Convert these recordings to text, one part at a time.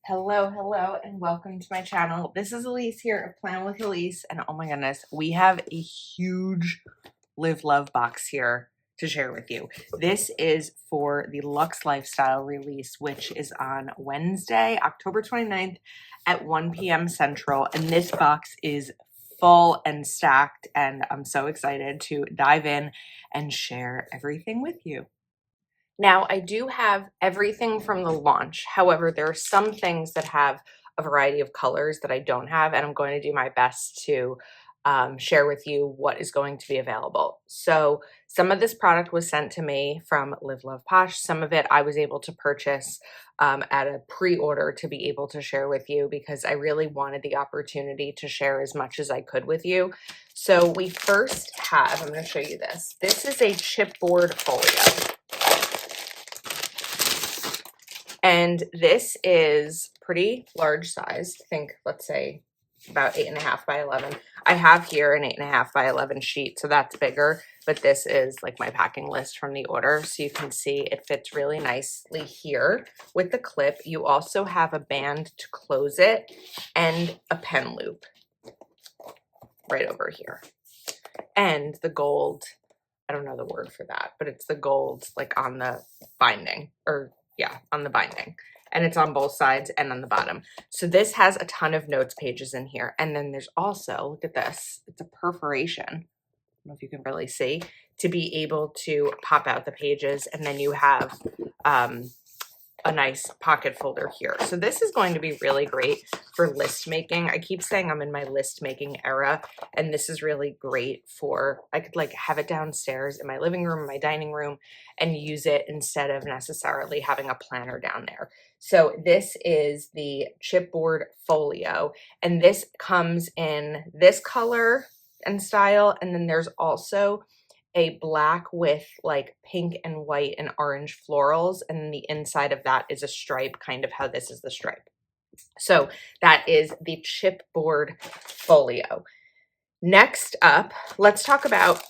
Hello, and welcome to my channel. This is Elise here of Plan with Elise, and oh my goodness, we have a huge Live Love box here to share with you. This is for the Luxe Lifestyle release, which is on Wednesday, October 29th at 1 p.m. Central, and this box is full and stacked, and I'm so excited to dive in and share everything with you. Now, I do have everything from the launch. However, there are some things that have a variety of colors that I don't have, and I'm going to do my best to share with you what is going to be available. So some of this product was sent to me from LiveLovePosh. Some of it I was able to purchase at a pre-order to be able to share with you because I really wanted the opportunity to share as much as I could with you. So we first have, I'm going to show you this. This is a chipboard folio. And this is pretty large size. I think, let's say about 8.5 by 11. I have here an 8.5 by 11 sheet, so that's bigger, but this is like my packing list from the order. So you can see it fits really nicely here with the clip. You also have a band to close it and a pen loop right over here. And the gold, I don't know the word for that, but it's the gold like on the binding, or yeah, on the binding, and it's on both sides and on the bottom. So this has a ton of notes pages in here. And then there's also, look at this, it's a perforation. I don't know if you can really see, to be able to pop out the pages. And then you have a nice pocket folder here. So this is going to be really great for list making. I keep saying I'm in my list making era, and this is really great for, I could like have it downstairs in my living room, in my dining room, and use it instead of necessarily having a planner down there. So this is the chipboard folio, and this comes in this color and style, and then there's also a black with like pink and white and orange florals, and the inside of that is a stripe, kind of how this is the stripe. So that is the chipboard folio. Next up, let's talk about,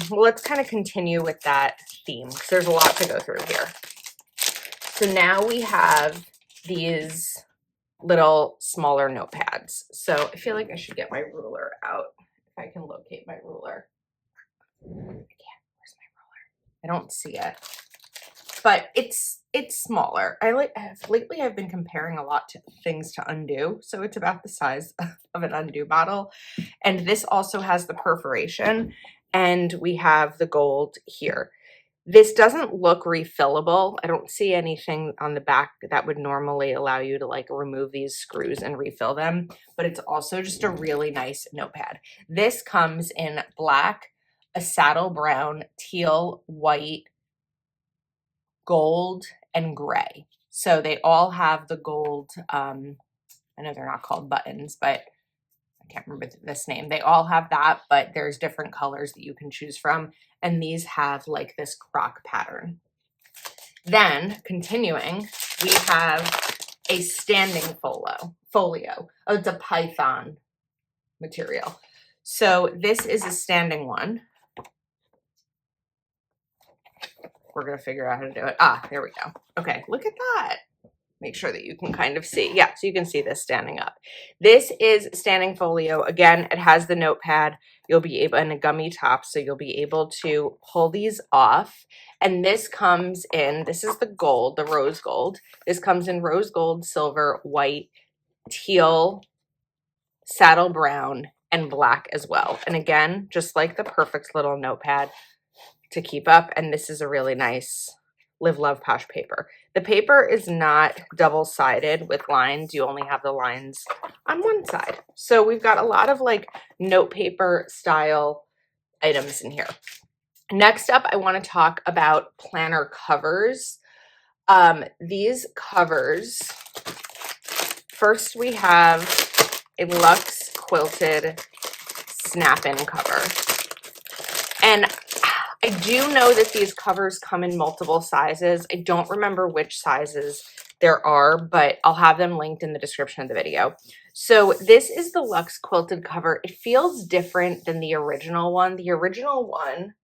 let's kind of continue with that theme because there's a lot to go through here. So now we have these little smaller notepads. So I feel like I should get my ruler out if I can locate my ruler. I can't. Where's my ruler? I don't see it, but it's smaller. Lately I've been comparing a lot to things to undo, so it's about the size of an undo bottle. And this also has the perforation, and we have the gold here. This doesn't look refillable. I don't see anything on the back that would normally allow you to like remove these screws and refill them, but it's also just a really nice notepad. This comes in black, a saddle brown, teal, white, gold, and gray. So they all have the gold, I know they're not called buttons, but I can't remember this name. They all have that, but there's different colors that you can choose from. And these have like this croc pattern. Then continuing, we have a standing folio. Oh, it's a python material. So this is a standing one. We're going to figure out how to do it. Ah, there we go. Okay, look at that. Make sure that you can kind of see. Yeah, so you can see this standing up. This is standing folio. Again, it has the notepad. You'll be able, and a gummy top, so you'll be able to pull these off. And this comes in, this is the gold, the rose gold. This comes in rose gold, silver, white, teal, saddle brown, and black as well. And again, just like the perfect little notepad to keep up. And this is a really nice LiveLovePosh paper. The paper is not double-sided with lines. You only have the lines on one side. So we've got a lot of like note paper style items in here. Next up, I want to talk about planner covers. These covers, first we have a Luxe quilted snap-in cover. And I do know that these covers come in multiple sizes. I don't remember which sizes there are, but I'll have them linked in the description of the video. So this is the Luxe quilted cover. It feels different than the original one. The original one,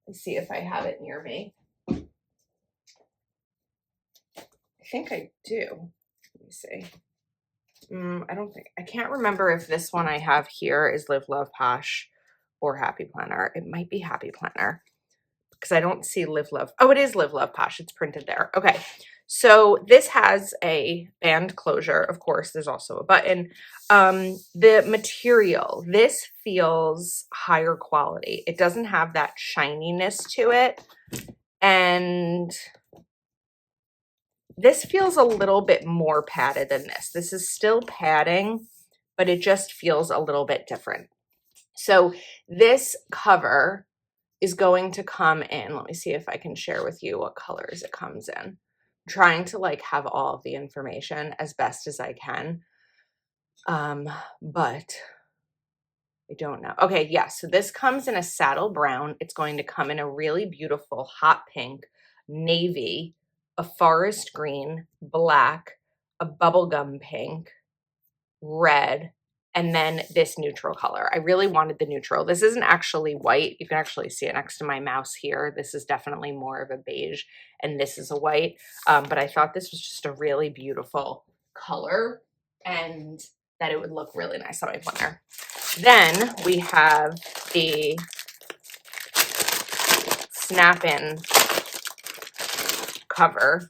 let's see if I have it near me. I think I do. me see. I can't remember if this one I have here is LiveLovePosh or Happy Planner. It might be Happy Planner because I don't see Live Love. Oh, it is LiveLovePosh. It's printed there. Okay. So this has a band closure. Of course, there's also a button. The material, this feels higher quality. It doesn't have that shininess to it. And this feels a little bit more padded than this. This is still padding, but it just feels a little bit different. So this cover is going to come in. Let me see if I can share with you what colors it comes in. I'm trying to like have all of the information as best as I can. But I don't know. Okay, yeah, so this comes in a saddle brown. It's going to come in a really beautiful hot pink, navy, a forest green, black, a bubblegum pink, red, and then this neutral color. I really wanted the neutral. This isn't actually white. You can actually see it next to my mouse here. This is definitely more of a beige, and this is a white. But I thought this was just a really beautiful color and that it would look really nice on my planner. Then we have the snap-in cover.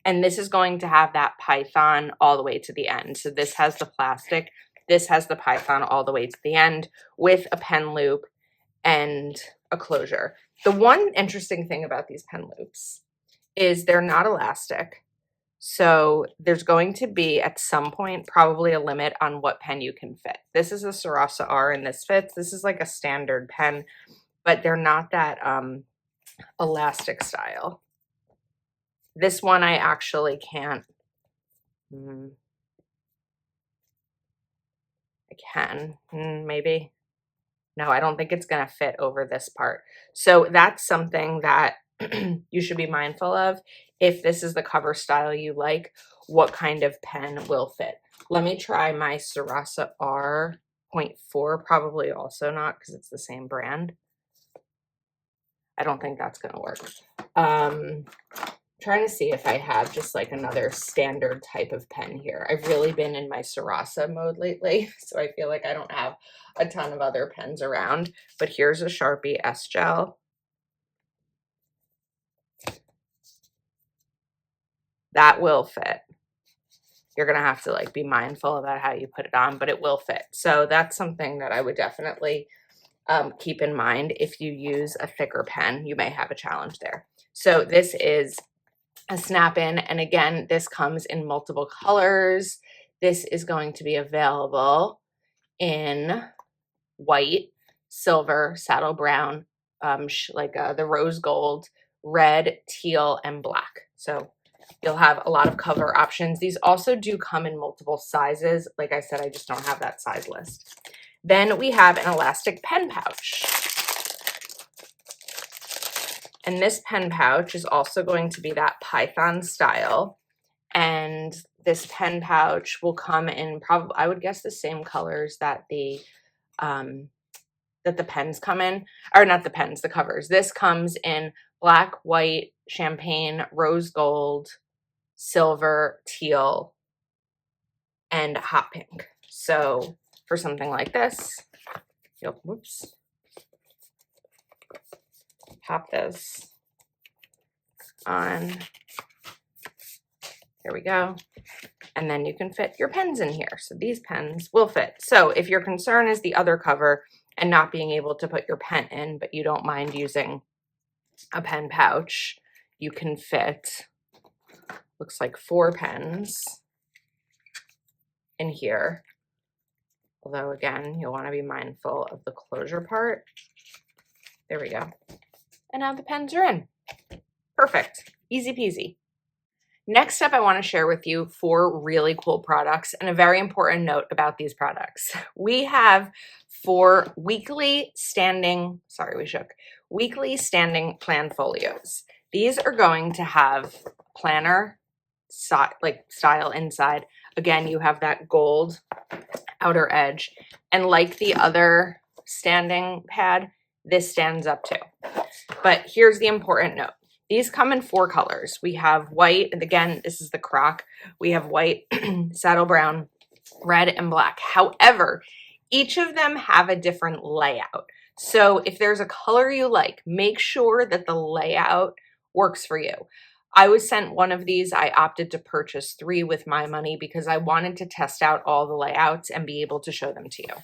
And this is going to have that python all the way to the end. So this has the plastic. This has the python all the way to the end with a pen loop and a closure. The one interesting thing about these pen loops is they're not elastic. So there's going to be at some point probably a limit on what pen you can fit. This is a Sarasa R and this fits. This is like a standard pen, but they're not that elastic style. This one I actually can't. I can, maybe. No, I don't think it's going to fit over this part. So that's something that you should be mindful of. If this is the cover style you like, what kind of pen will fit? Let me try my Sarasa R.4, probably also not because it's the same brand. I don't think that's going to work. Trying to see if I have just like another standard type of pen here. I've really been in my Sarasa mode lately, so I feel like I don't have a ton of other pens around. But here's a Sharpie S Gel. That will fit. You're gonna have to like be mindful about how you put it on, but it will fit. So that's something that I would definitely keep in mind. If you use a thicker pen, you may have a challenge there. So this is a snap-in, and again, this comes in multiple colors. This is going to be available in white, silver, saddle brown, the rose gold, red, teal, and black. So you'll have a lot of cover options. These also do come in multiple sizes. Like I said, I just don't have that size list. Then we have an elastic pen pouch. And this pen pouch is also going to be that python style. And this pen pouch will come in probably, I would guess, the same colors that the pens come in, or not the pens, the covers. This comes in black, white, champagne, rose gold, silver, teal, and hot pink. So for something like this, whoops, pop this on. There we go. And then you can fit your pens in here. So these pens will fit. So if your concern is the other cover and not being able to put your pen in, but you don't mind using a pen pouch, you can fit, looks like 4 pens in here. Although again, you'll want to be mindful of the closure part. There we go. And now the pens are in. Perfect. Easy peasy. Next up, I want to share with you 4 really cool products and a very important note about these products. We have 4 weekly standing plan folios. These are going to have planner style inside. Again, you have that gold outer edge. And like the other standing pad, this stands up too. But here's the important note. these come in 4 colors. We have white, and again, this is the croc. We have white, saddle brown, red, and black. However, each of them have a different layout. So if there's a color you like, make sure that the layout works for you. I was sent one of these. I opted to purchase 3 with my money because I wanted to test out all the layouts and be able to show them to you.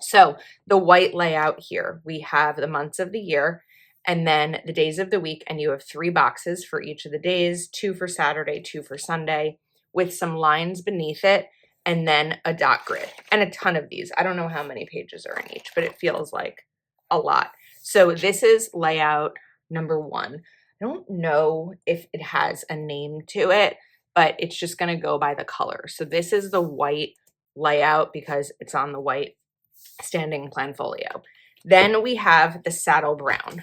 So the white layout here, we have the months of the year and then the days of the week, and you have 3 boxes for each of the days, 2 for Saturday, 2 for Sunday, with some lines beneath it, and then a dot grid, and a ton of these. I don't know how many pages are in each, but it feels like a lot. So this is layout number 1. I don't know if it has a name to it, but it's just going to go by the color. So this is the white layout because it's on the white standing plan folio. Then we have the saddle brown,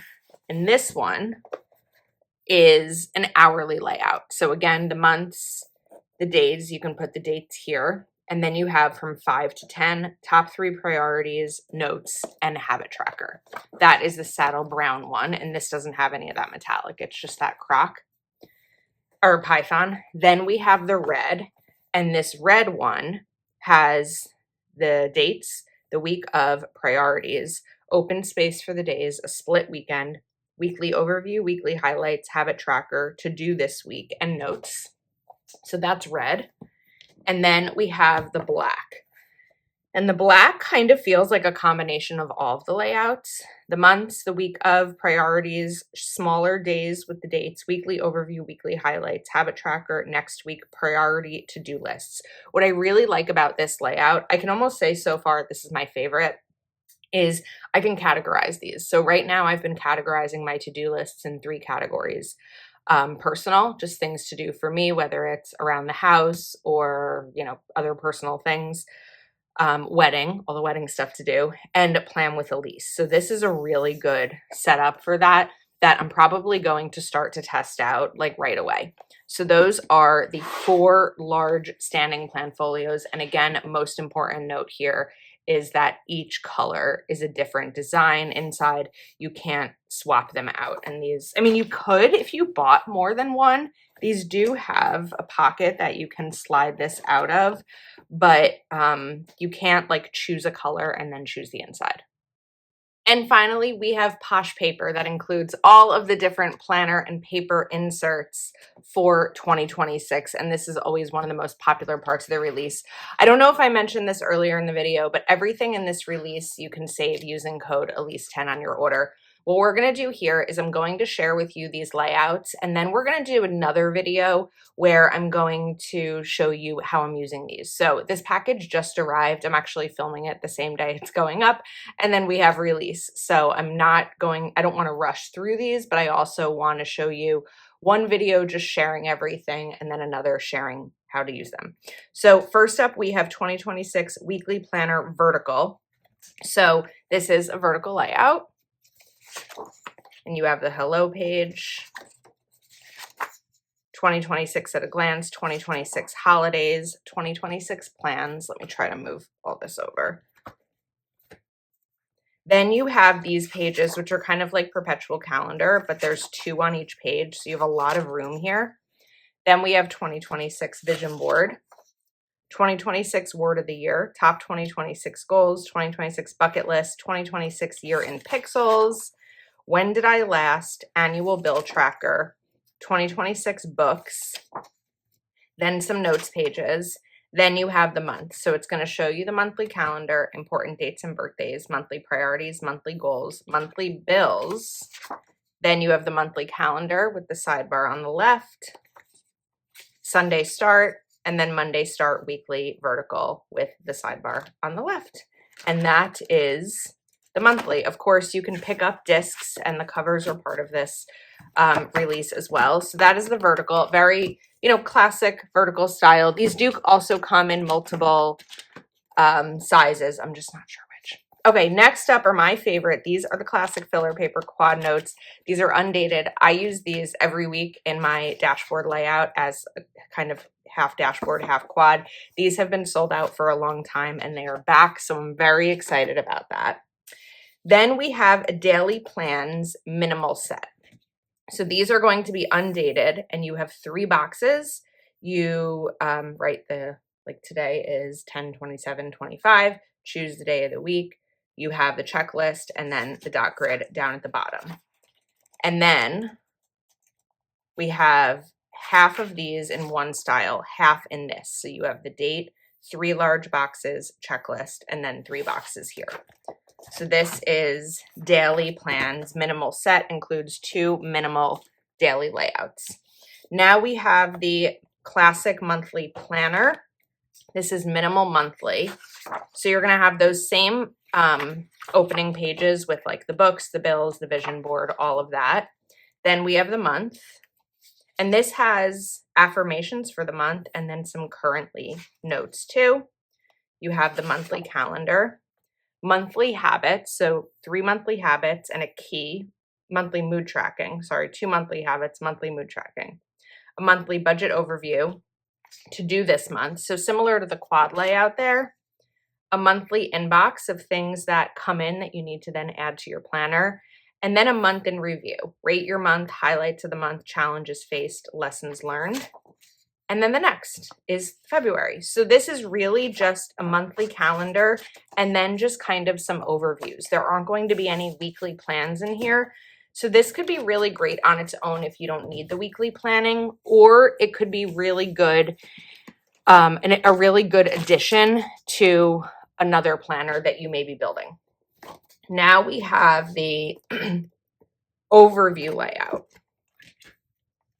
and this one is an hourly layout. So again, the months, the days, you can put the dates here, and then you have from 5 to 10, top 3 priorities, notes, and habit tracker. That is the saddle brown one, and this doesn't have any of that metallic. It's just that croc or python. Then we have the red, and this red one has the dates, the week of, priorities, open space for the days, a split weekend, weekly overview, weekly highlights, habit tracker, to do this week, and notes. So that's red. And then we have the black. And the black kind of feels like a combination of all of the layouts. The months, the week of, priorities, smaller days with the dates, weekly overview, weekly highlights, habit tracker, next week, priority, to-do lists. What I really like about this layout, I can almost say so far this is my favorite, is I can categorize these. So right now I've been categorizing my to-do lists in 3 categories. Personal, just things to do for me, whether it's around the house or, other personal things. Wedding, all the wedding stuff to do, and plan with Elise. So this is a really good setup for that I'm probably going to start to test out like right away. So those are the 4 large standing plan folios. And again, most important note here is that each color is a different design inside. You can't swap them out. And these, I mean, you could if you bought more than one. These do have a pocket that you can slide this out of, but you can't like choose a color and then choose the inside. And finally, we have Posh paper that includes all of the different planner and paper inserts for 2026. And this is always one of the most popular parts of the release. I don't know if I mentioned this earlier in the video, but everything in this release you can save using code Elise10 on your order. What we're going to do here is I'm going to share with you these layouts, and then we're going to do another video where I'm going to show you how I'm using these. So this package just arrived. I'm actually filming it the same day it's going up, and then we have release. So I don't want to rush through these, but I also want to show you one video just sharing everything and then another sharing how to use them. So first up, we have 2026 Weekly Planner Vertical. So this is a vertical layout. And you have the hello page, 2026 at a glance, 2026 holidays, 2026 plans. Let me try to move all this over. Then you have these pages, which are kind of like perpetual calendar, but there's 2 on each page, so you have a lot of room here. Then we have 2026 vision board, 2026 word of the year, top 2026 goals, 2026 bucket list, 2026 year in pixels, when did I last, annual bill tracker, 2026 books, then some notes pages. Then you have the month. So it's going to show you the monthly calendar, important dates and birthdays, monthly priorities, monthly goals, monthly bills. Then you have the monthly calendar with the sidebar on the left, Sunday start, and then Monday start weekly vertical with the sidebar on the left. And that is the monthly. Of course, you can pick up discs, and the covers are part of this release as well. So that is the vertical, very, classic vertical style. These do also come in multiple sizes. I'm just not sure which. Okay, next up are my favorite. These are the classic filler paper quad notes. These are undated. I use these every week in my dashboard layout as a kind of half dashboard, half quad. These have been sold out for a long time, and they are back, so I'm very excited about that. Then we have a daily plans minimal set. So these are going to be undated, and you have 3 boxes. You write like today is 10/27/25, choose the day of the week. You have the checklist and then the dot grid down at the bottom. And then we have half of these in one style, half in this. So you have the date, 3 large boxes, checklist, and then 3 boxes here. So this is daily plans. Minimal set includes 2 minimal daily layouts. Now we have the classic monthly planner. This is minimal monthly. So you're going to have those same opening pages with like the books, the bills, the vision board, all of that. Then we have the month. And this has affirmations for the month and then some currently notes too. You have the monthly calendar, monthly habits. So 3 monthly habits and a key, monthly mood tracking. Sorry, 2 monthly habits, monthly mood tracking, a monthly budget overview to do this month. So similar to the quad layout there, a monthly inbox of things that come in that you need to then add to your planner. And then a month in review. Rate your month, highlights of the month, challenges faced, lessons learned. And then the next is February. So this is really just a monthly calendar and then just kind of some overviews. There aren't going to be any weekly plans in here. So this could be really great on its own if you don't need the weekly planning, or it could be really good, and a really good addition to another planner that you may be building. Now we have the overview layout.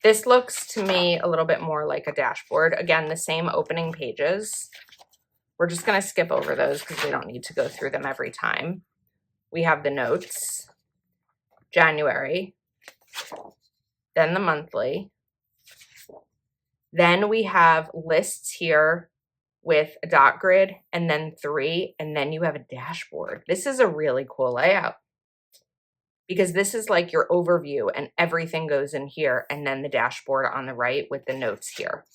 This looks to me a little bit more like a dashboard. Again, the same opening pages. We're just going to skip over those because we don't need to go through them every time. We have the notes, January, then the monthly. Then we have lists here with a dot grid and then 3, and then you have a dashboard. This is a really cool layout because this is like your overview and everything goes in here, and then the dashboard on the right with the notes here.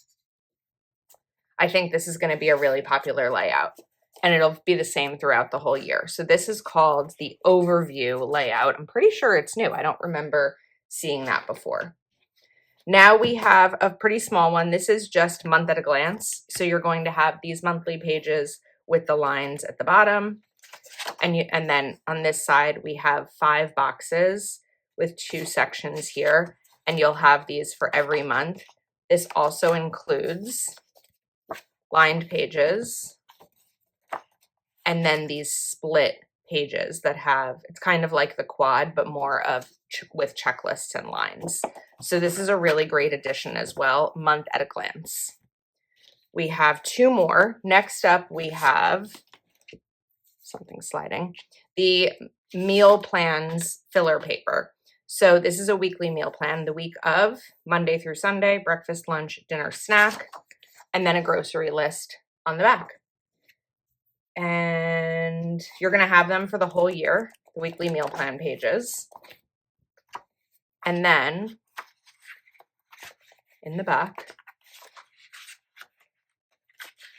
I think this is going to be a really popular layout, and it'll be the same throughout the whole year. So this is called the overview layout. I'm pretty sure it's new. I don't remember seeing that before. Now we have a pretty small one. This is just month at a glance. So you're going to have these monthly pages with the lines at the bottom. And then on this side, we have 5 boxes with 2 sections here. And you'll have these for every month. This also includes lined pages. And then these split pages that have, it's kind of like the quad, but more of with checklists and lines. So this is a really great addition as well, month at a glance. We have 2 more. Next up, we have something sliding, the meal plans filler paper. So this is a weekly meal plan, the week of Monday through Sunday, breakfast, lunch, dinner, snack, and then a grocery list on the back. And you're going to have them for the whole year, the weekly meal plan pages. And then in the back,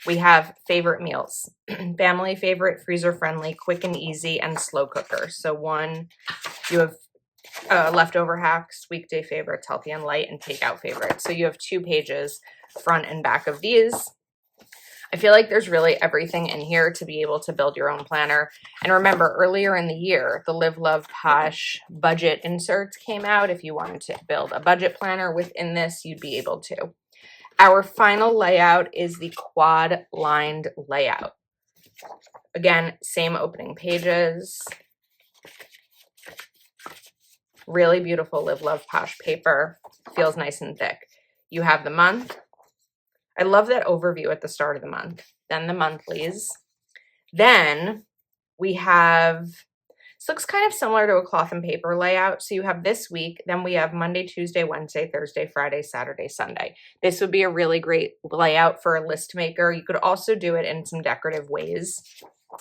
we have favorite meals, family favorite, freezer friendly, quick and easy, and slow cooker. So one, you have leftover hacks, weekday favorites, healthy and light, and takeout favorites. So you have 2 pages, front and back of these. I feel like there's really everything in here to be able to build your own planner. And remember, earlier in the year, the LiveLovePosh budget inserts came out. If you wanted to build a budget planner within this, you'd be able to. Our final layout is the quad lined layout. Again, same opening pages. Really beautiful LiveLovePosh paper. Feels nice and thick. You have the month. I love that overview at the start of the month. Then the monthlies. Then we have, this looks kind of similar to a cloth and paper layout. So you have this week, then we have Monday, Tuesday, Wednesday, Thursday, Friday, Saturday, Sunday. This would be a really great layout for a list maker. You could also do it in some decorative ways. I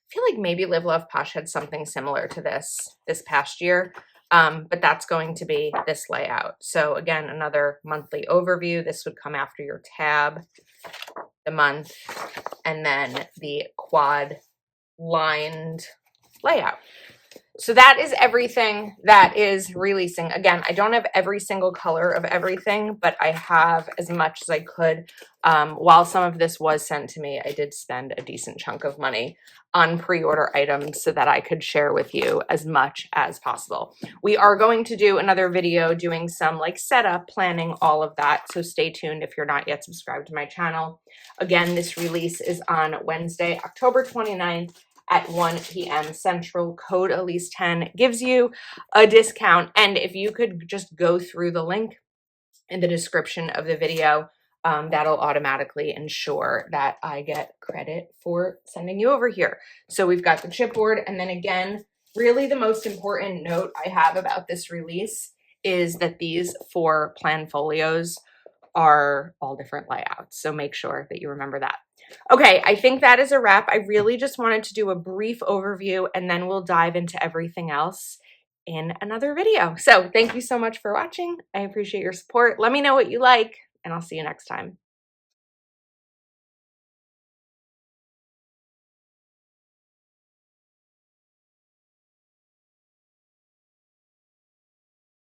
feel like maybe LiveLovePosh had something similar to this past year. But that's going to be this layout. So again, another monthly overview. This would come after your tab, the month, and then the quad lined layout. So that is everything that is releasing. Again, I don't have every single color of everything, but I have as much as I could. While some of this was sent to me, I did spend a decent chunk of money on pre-order items so that I could share with you as much as possible. We are going to do another video doing some like setup, planning, all of that. So stay tuned if you're not yet subscribed to my channel. Again, this release is on Wednesday, October 29th. At 1 p.m. Central. Code Elise10 gives you a discount. And if you could just go through the link in the description of the video, that'll automatically ensure that I get credit for sending you over here. So we've got the chipboard. And then again, really the most important note I have about this release is that these 4 plan folios are all different layouts. So make sure that you remember that. Okay, I think that is a wrap. I really just wanted to do a brief overview and then we'll dive into everything else in another video. So thank you so much for watching. I appreciate your support. Let me know what you like and I'll see you next time.